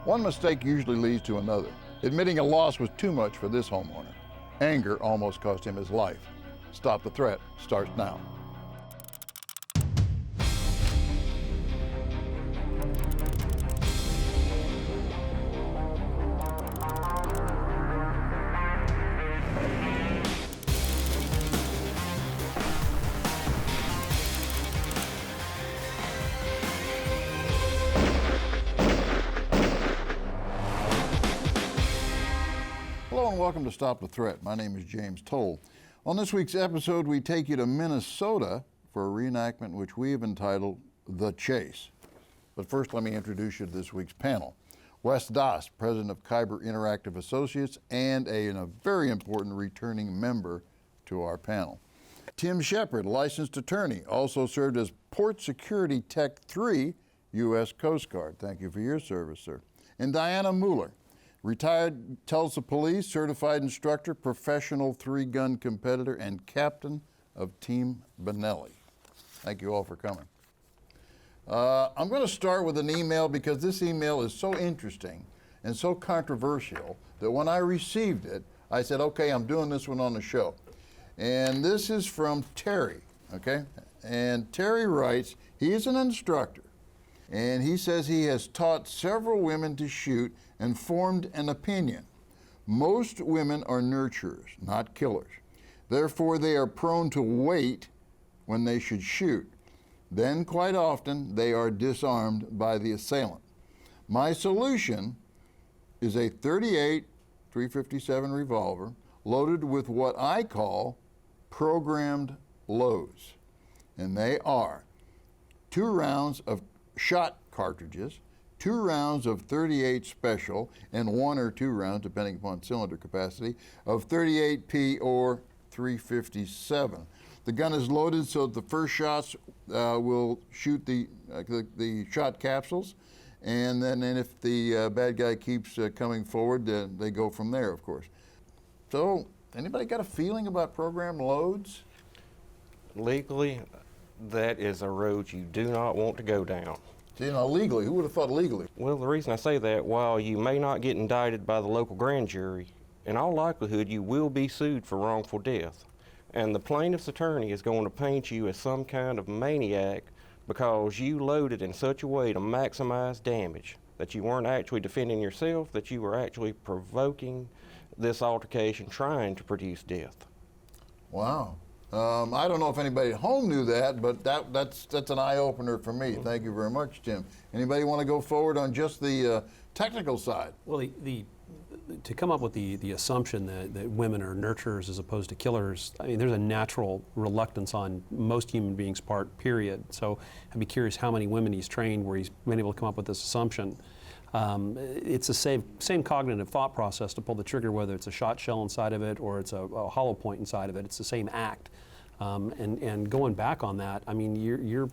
One mistake usually leads to another. Admitting a loss was too much for this homeowner. Anger almost cost him his life. Stop the Threat starts now. Hello and welcome to Stop the Threat. My name is James Towle. On this week's episode, we take you to Minnesota for a reenactment which we have entitled The Chase. But first, let me introduce you to this week's panel. Wes Doss, president of Kyber Interactive Associates and a very important returning member to our panel. Tim Shepard, licensed attorney, also served as Port Security Tech 3, U.S. Coast Guard. Thank you for your service, sir. And Dianna Muller, retired Tulsa Police, certified instructor, professional three-gun competitor, and captain of Team Benelli. Thank you all for coming. I'm going to start with an email because this email is so interesting and so controversial that when I received it, I said, okay, I'm doing this one on the show. And this is from Terry, okay? And Terry writes, he is an instructor, and he says he has taught several women to shoot and formed an opinion. Most women are nurturers, not killers. Therefore, they are prone to wait when they should shoot. Then, quite often, they are disarmed by the assailant. My solution is a .38 .357 revolver loaded with what I call programmed loads. And they are 2 rounds of shot cartridges, 2 rounds of .38 special, and 1 or 2 rounds, depending upon cylinder capacity, of .38P or .357. The gun is loaded so that the first shots will shoot the shot capsules, and then if the bad guy keeps coming forward, they go from there, of course. So, anybody got a feeling about programmed loads? Legally, that is a road you do not want to go down. You know, legally, who would have thought legally? Well, the reason I say that, while you may not get indicted by the local grand jury, in all likelihood you will be sued for wrongful death. And the plaintiff's attorney is going to paint you as some kind of maniac because you loaded in such a way to maximize damage that you weren't actually defending yourself, that you were actually provoking this altercation, trying to produce death. Wow. I don't know if anybody at home knew that, but that's an eye-opener for me. Thank you very much, Tim. Anybody want to go forward on just the technical side? Well, to come up with the assumption that women are nurturers as opposed to killers, I mean, there's a natural reluctance on most human beings' part, period. So I'd be curious how many women he's trained where he's been able to come up with this assumption. It's the same cognitive thought process to pull the trigger, whether it's a shot shell inside of it or it's a hollow point inside of it. It's the same act. And going back on that, I mean, you're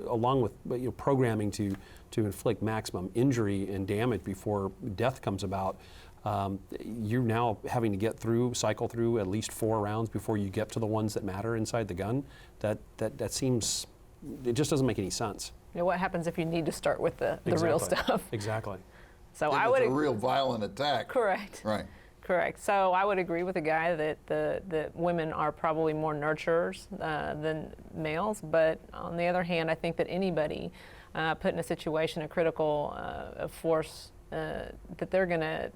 along with programming to inflict maximum injury and damage before death comes about. You're now having to cycle through at least 4 rounds before you get to the ones that matter inside the gun. That seems, it just doesn't make any sense. You know, what happens if you need to start with the real stuff? Exactly. So I would. It's a real violent attack. Correct. Right. Correct. So I would agree with the guy that the women are probably more nurturers than males. But on the other hand, I think that anybody put in a situation, a critical force, that they're gonna.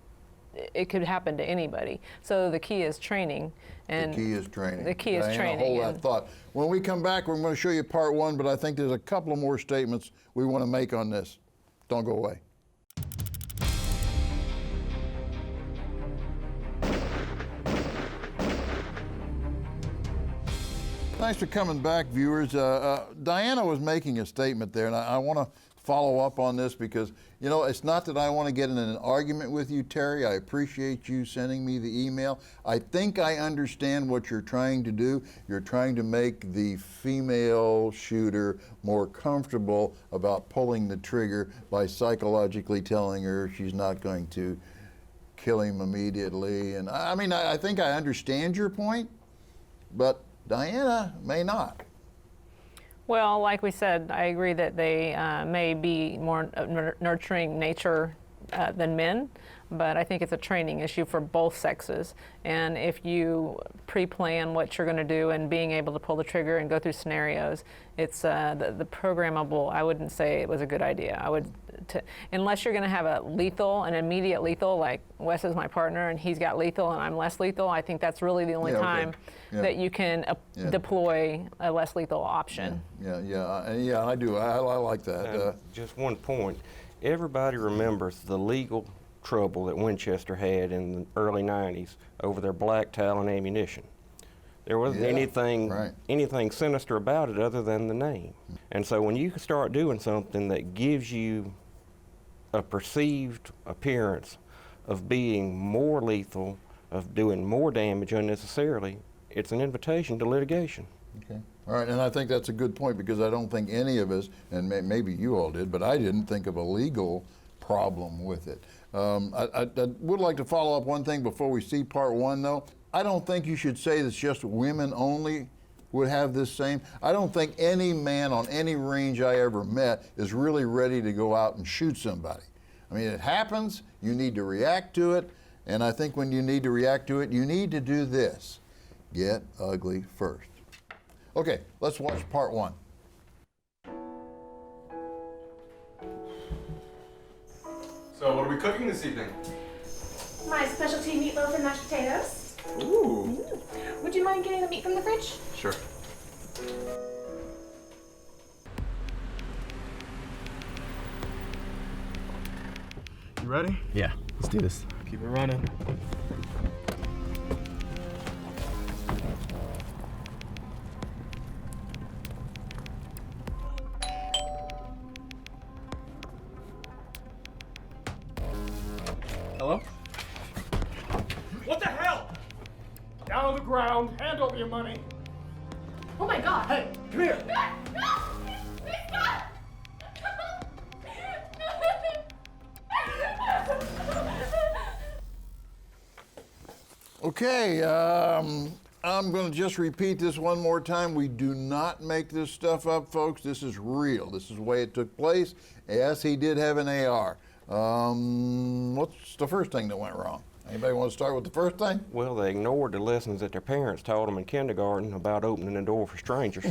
It could happen to anybody. So the key is training. And the key is training. The key is training. Hold that thought. When we come back, we're going to show you part 1, but I think there's a couple of more statements we want to make on this. Don't go away. Thanks for coming back, viewers. Dianna was making a statement there, and I want to follow up on this because, you know, it's not that I want to get in an argument with you, Terry. I appreciate you sending me the email. I think I understand what you're trying to do. You're trying to make the female shooter more comfortable about pulling the trigger by psychologically telling her she's not going to kill him immediately. And I mean, I think I understand your point, but Dianna may not. Well, like we said, I agree that they may be more nurturing nature than men, but I think it's a training issue for both sexes. And if you pre-plan what you're going to do and being able to pull the trigger and go through scenarios, it's the programmable. I wouldn't say it was a good idea. I would, unless you're going to have an immediate lethal, like Wes is my partner and he's got lethal and I'm less lethal. I think that's really the only time that you can deploy a less lethal option. Yeah, I do. I like that. Just one point. Everybody remembers the legal trouble that Winchester had in the early 90s over their black Talon ammunition. There wasn't anything sinister about it other than the name. And so when you start doing something that gives you a perceived appearance of being more lethal, of doing more damage unnecessarily, it's an invitation to litigation. Okay. All right, and I think that's a good point because I don't think any of us, and maybe you all did, but I didn't think of a legal problem with it. I would like to follow up one thing before we see part one, though. I don't think you should say that just women only would have this same. I don't think any man on any range I ever met is really ready to go out and shoot somebody. I mean, it happens, you need to react to it, and I think when you need to react to it, you need to do this. Get ugly first. Okay, let's watch part one. So what are we cooking this evening? My specialty meatloaf and mashed potatoes. Ooh. Would you mind getting the meat from the fridge? Sure. You ready? Yeah, let's do this. Keep it running. Hello? What the hell? Down on the ground, hand over your money. Oh my god! Hey, come here. Please stop! Okay, I'm going to just repeat this one more time. We do not make this stuff up, folks. This is real. This is the way it took place. Yes, he did have an AR. What's the first thing that went wrong? Anybody want to start with the first thing? Well, they ignored the lessons that their parents taught them in kindergarten about opening the door for strangers.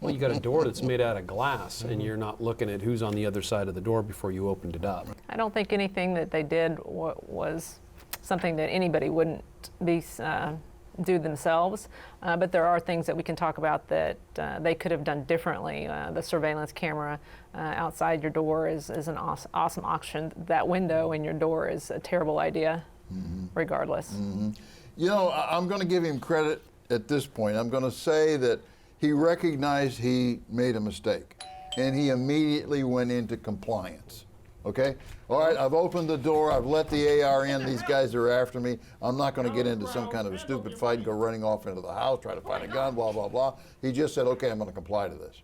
Well, you got a door that's made out of glass, and you're not looking at who's on the other side of the door before you opened it up. I don't think anything that they did was something that anybody wouldn't do themselves, but there are things that we can talk about that they could have done differently. The surveillance camera outside your door is an awesome option. That window in your door is a terrible idea, regardless. You know, I'm going to give him credit at this point. I'm going to say that he recognized he made a mistake, and he immediately went into compliance. Okay? All right, I've opened the door, I've let the AR in, these guys are after me. I'm not going to get into some kind of a stupid fight and go running off into the house, try to find a gun, blah, blah, blah. He just said, okay, I'm going to comply to this.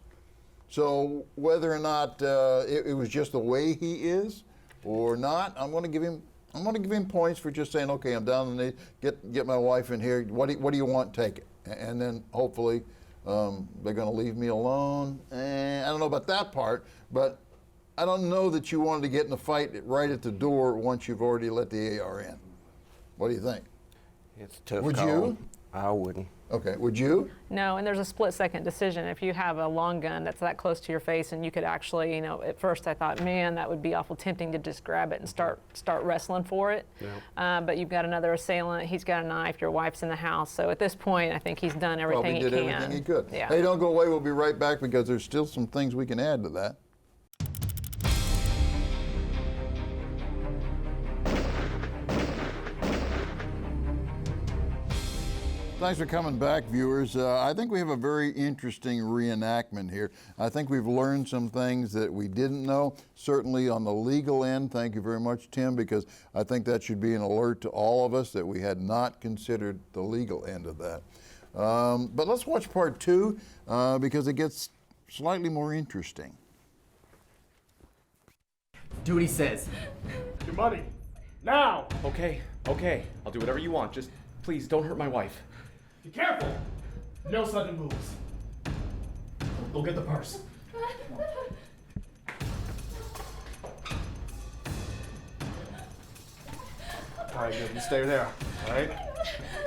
So whether or not it was just the way he is or not, I'm going to give him points for just saying, okay, I'm down on the knee, get my wife in here, what do you want, take it. And then hopefully they're going to leave me alone. And I don't know about that part, but I don't know that you wanted to get in a fight right at the door once you've already let the AR in. What do you think? It's a tough Would call. you? I wouldn't. Okay, would you? No, and there's a split-second decision. If you have a long gun that's that close to your face and you could actually, you know, at first I thought, man, that would be awful tempting to just grab it and start wrestling for it. Yeah. But you've got another assailant, he's got a knife, your wife's in the house. So at this point, I think he's done everything he can. Probably did everything he could. Yeah. Hey, don't go away, we'll be right back because there's still some things we can add to that. Thanks for coming back, viewers. I think we have a very interesting reenactment here. I think we've learned some things that we didn't know, certainly on the legal end. Thank you very much, Tim, because I think that should be an alert to all of us that we had not considered the legal end of that. But let's watch part two because it gets slightly more interesting. Do what he says. Your money. Now! Okay, I'll do whatever you want. Just please don't hurt my wife. Be careful! No sudden moves. Go get the purse. right, good. You stay there. All right?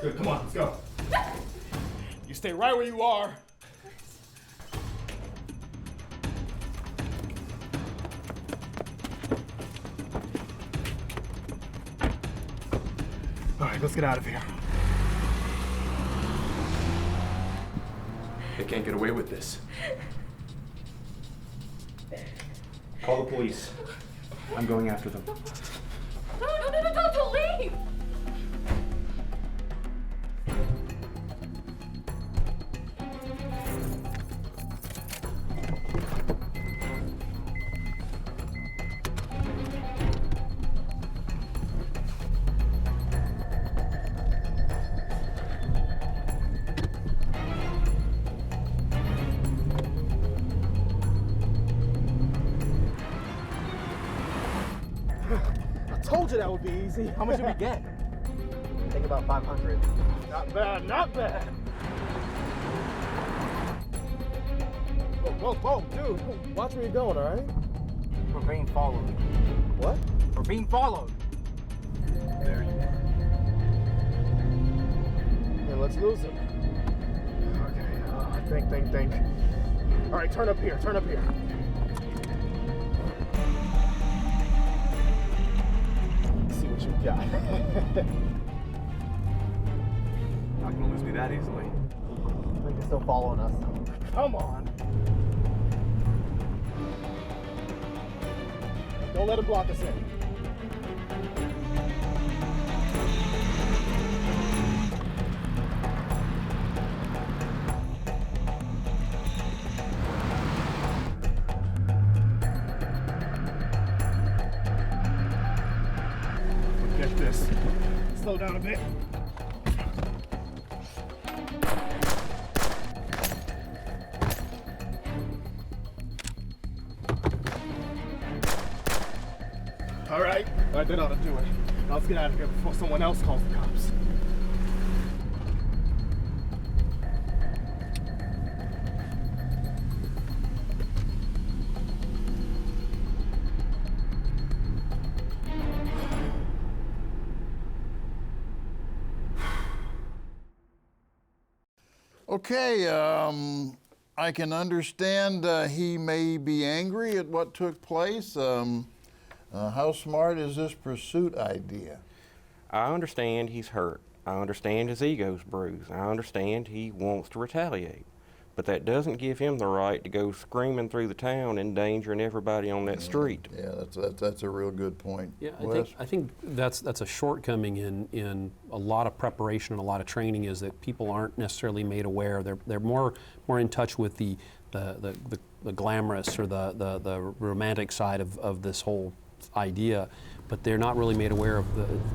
Good. Come on, let's go. You stay right where you are. All right, let's get out of here. They can't get away with this. Call the police. I'm going after them. No, don't leave! Told you that would be easy. How much did we get? I think about 500. Not bad, not bad. Whoa, dude. Watch where you're going, all right? We're being followed. What? We're being followed. There you are. And let's lose him. Okay, think. All right, turn up here. See what you got. Not gonna lose me that easily. I think they're still following us. Come on. Don't let him block us in. Get this. Slow down a bit. All right, that ought to do it. Now let's get out of here before someone else calls the cops. Okay, I can understand he may be angry at what took place. How smart is this pursuit idea? I understand he's hurt. I understand his ego's bruised. I understand he wants to retaliate. But that doesn't give him the right to go screaming through the town, endangering everybody on that street. Yeah, that's a real good point. Yeah, Wes? I think that's a shortcoming in a lot of preparation and a lot of training, is that people aren't necessarily made aware. They're more in touch with the glamorous or the romantic side of this whole idea, but they're not really made aware of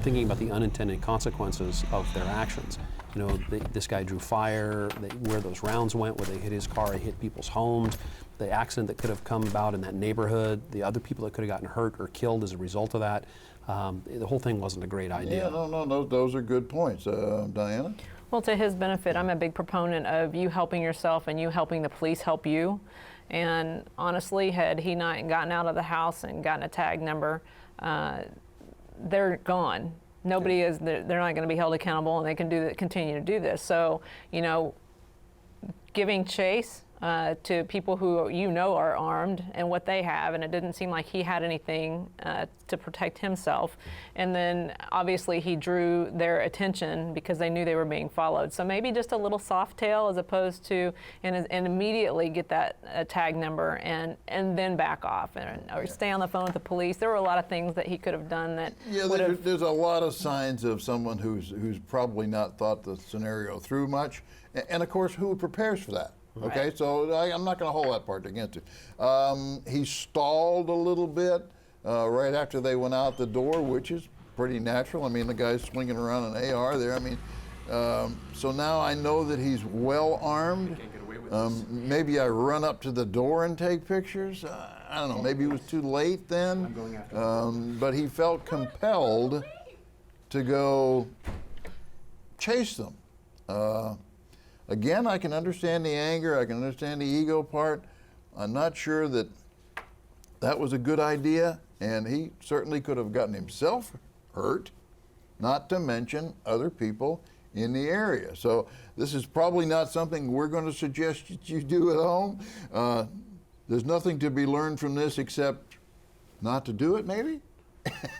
thinking about the unintended consequences of their actions. You know, this guy drew fire, where those rounds went, where they hit his car, they hit people's homes, the accident that could have come about in that neighborhood, the other people that could have gotten hurt or killed as a result of that. The whole thing wasn't a great idea. Yeah, no, those are good points. Dianna? Well, to his benefit, I'm a big proponent of you helping yourself and you helping the police help you. And honestly, had he not gotten out of the house and gotten a tag number, they're gone. Nobody is, they're not going to be held accountable, and they can continue to do this. So, you know, giving chase to people who you know are armed and what they have, and it didn't seem like he had anything to protect himself. And then obviously he drew their attention because they knew they were being followed. So maybe just a little soft tail as opposed to, and immediately get that tag number and then back off or stay on the phone with the police. There were a lot of things that he could have done that there's a lot of signs of someone who's probably not thought the scenario through much, and of course who prepares for that. Right. Okay, so I'm not going to hold that part against him. He stalled a little bit right after they went out the door, which is pretty natural. I mean, the guy's swinging around an AR there. I mean, so now I know that he's well armed. Can't get away with this. Maybe I run up to the door and take pictures. I don't know. Maybe it was too late then. I'm going after But he felt compelled to go chase them. Again, I can understand the anger, I can understand the ego part. I'm not sure that that was a good idea, and he certainly could have gotten himself hurt. not to mention other people in the area. So this is probably not something we're going to suggest that you do at home. There's nothing to be learned from this except not to do it, maybe?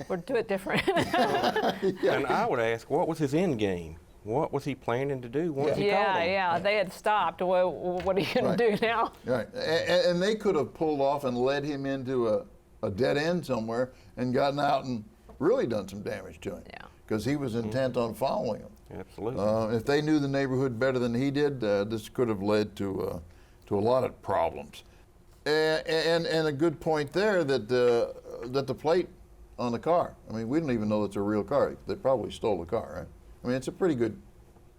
Or do it different. And I would ask, what was his end game? What was he planning to do once he caught him? Yeah, they had stopped. Well, what are you going to do now? Right, and they could have pulled off and led him into a dead end somewhere and gotten out and really done some damage to him. Yeah. Because he was intent on following him. Absolutely. If they knew the neighborhood better than he did, this could have led to a lot of problems. And a good point there that the plate on the car. I mean, we don't even know it's a real car. They probably stole the car, right? I mean, it's a pretty good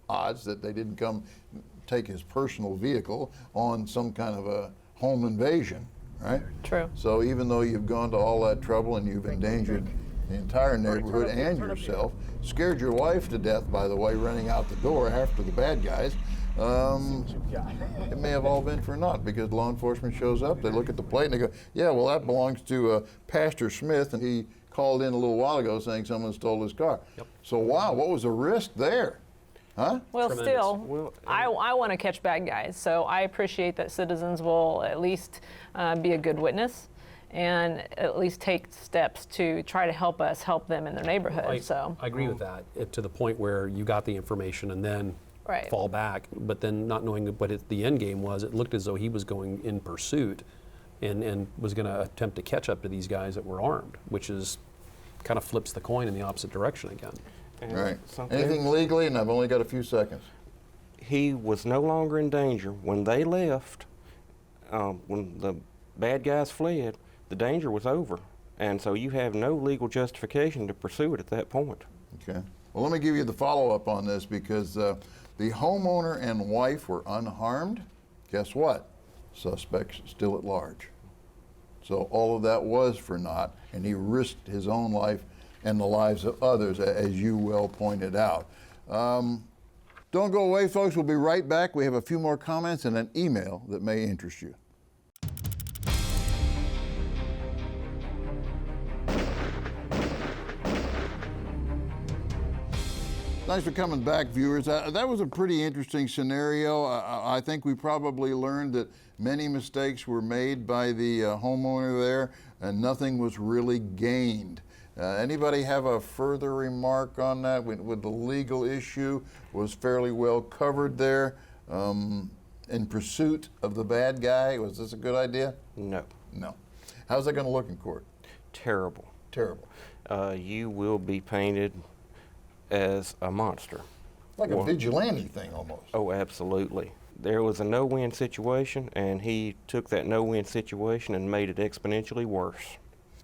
odds that they didn't come take his personal vehicle on some kind of a home invasion, right? True. So even though you've gone to all that trouble and you've endangered the entire neighborhood and yourself, scared your wife to death, by the way, running out the door after the bad guys, it may have all been for naught, because law enforcement shows up, they look at the plate and they go, yeah, well, that belongs to Pastor Smith, and he called in a little while ago saying someone stole his car. Yep. So wow, what was the risk there? Huh? Well, Tremendous. still, Well, I want to catch bad guys, so I appreciate that citizens will at least be a good witness and at least take steps to try to help us help them in their neighborhood. I agree with that, to the point where you got the information and then Right. fall back, but then not knowing what the end game was, it looked as though he was going in pursuit and was going to attempt to catch up to these guys that were armed, which is kind of flips the coin in the opposite direction again. And Right. something Anything else, legally, and I've only got a few seconds. he was no longer in danger. When they left, when the bad guys fled, the danger was over. And so you have no legal justification to pursue it at that point. Okay. Well, let me give you the follow-up on this, because the homeowner and wife were unharmed. Guess what? Suspects still at large. So all of that was for naught, and he risked his own life and the lives of others, as you well pointed out. Don't go away, folks. We'll be right back. We have a few more comments and an email that may interest you. Thanks for coming back, viewers. That was a pretty interesting scenario. I think we probably learned that many mistakes were made by the homeowner there, and nothing was really gained. Anybody have a further remark on that? With the legal issue was fairly well covered there. In pursuit of the bad guy, was this a good idea? No. No. How's that going to look in court? Terrible. Terrible. You will be painted as a monster. Like a vigilante thing almost. Oh, absolutely. There was a no-win situation, and he took that no-win situation and made it exponentially worse.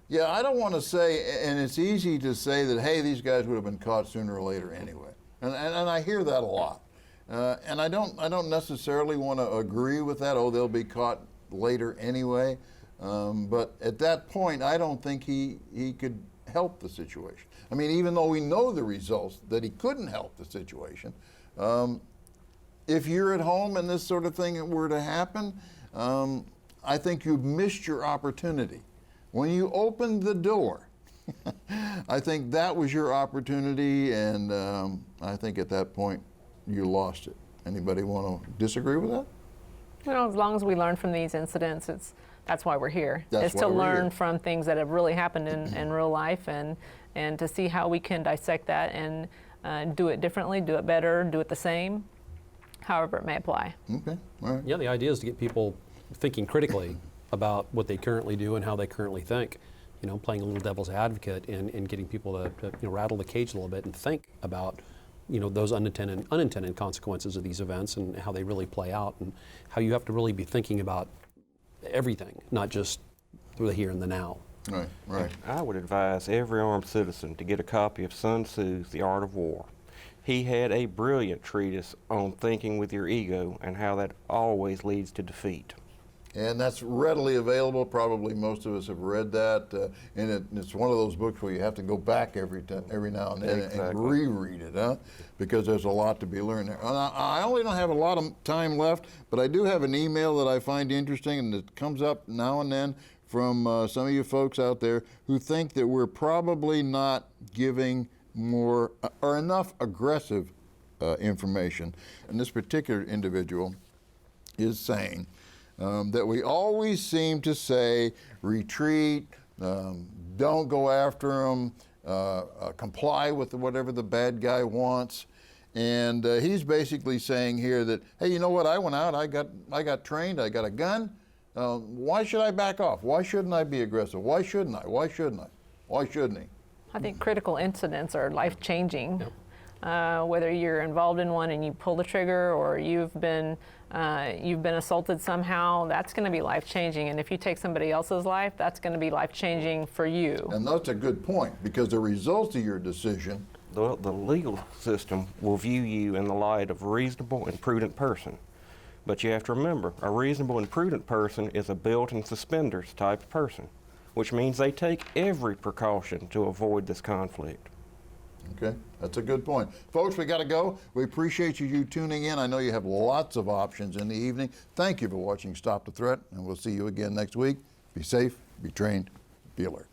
Yeah, I don't want to say, and it's easy to say that, hey, these guys would have been caught sooner or later anyway. And I hear that a lot. And I don't necessarily want to agree with that, oh, they'll be caught later anyway. But at that point, I don't think he could help the situation. I mean, even though we know the results, that he couldn't help the situation, if you're at home and this sort of thing were to happen, I think you've missed your opportunity. When you opened the door, I think that was your opportunity, and I think at that point you lost it. Anybody want to disagree with that? You know, as long as we learn from these incidents, that's why we're here. That's is why to we're learn here. from things that have really happened in real life, and to see how we can dissect that and do it differently, do it better, do it the same, however it may apply. Okay, all right. Yeah, the idea is to get people thinking critically about what they currently do and how they currently think. You know, playing a little devil's advocate and getting people to rattle the cage a little bit and think about, those unintended consequences of these events and how they really play out, and how you have to really be thinking about everything, not just the here and the now. Right, right. I would advise every armed citizen to get a copy of Sun Tzu's The Art of War. He had a brilliant treatise on thinking with your ego and how that always leads to defeat. And that's readily available. Probably most of us have read that. And it's one of those books where you have to go back every now and then and Exactly. reread it, huh? Because there's a lot to be learned there. And I only don't have a lot of time left, but I do have an email that I find interesting, and it comes up now and then from some of you folks out there who think that we're probably not giving more or enough aggressive information. And this particular individual is saying that we always seem to say retreat, don't go after them, comply with whatever the bad guy wants. And he's basically saying here that, hey, you know what? I went out, I got trained, I got a gun. Why should I back off? Why shouldn't I be aggressive? Why shouldn't I? Why shouldn't I? Why shouldn't he? I think critical incidents are life-changing. Whether you're involved in one and you pull the trigger, or you've been assaulted somehow, that's going to be life-changing. And if you take somebody else's life, that's going to be life-changing for you. And that's a good point, because the results of your decision. The legal system will view you in the light of a reasonable and prudent person. But you have to remember, a reasonable and prudent person is a belt-and-suspenders type of person, which means they take every precaution to avoid this conflict. Okay, that's a good point. Folks, we got to go. We appreciate you tuning in. I know you have lots of options in the evening. Thank you for watching Stop the Threat, and we'll see you again next week. Be safe, be trained, be alert.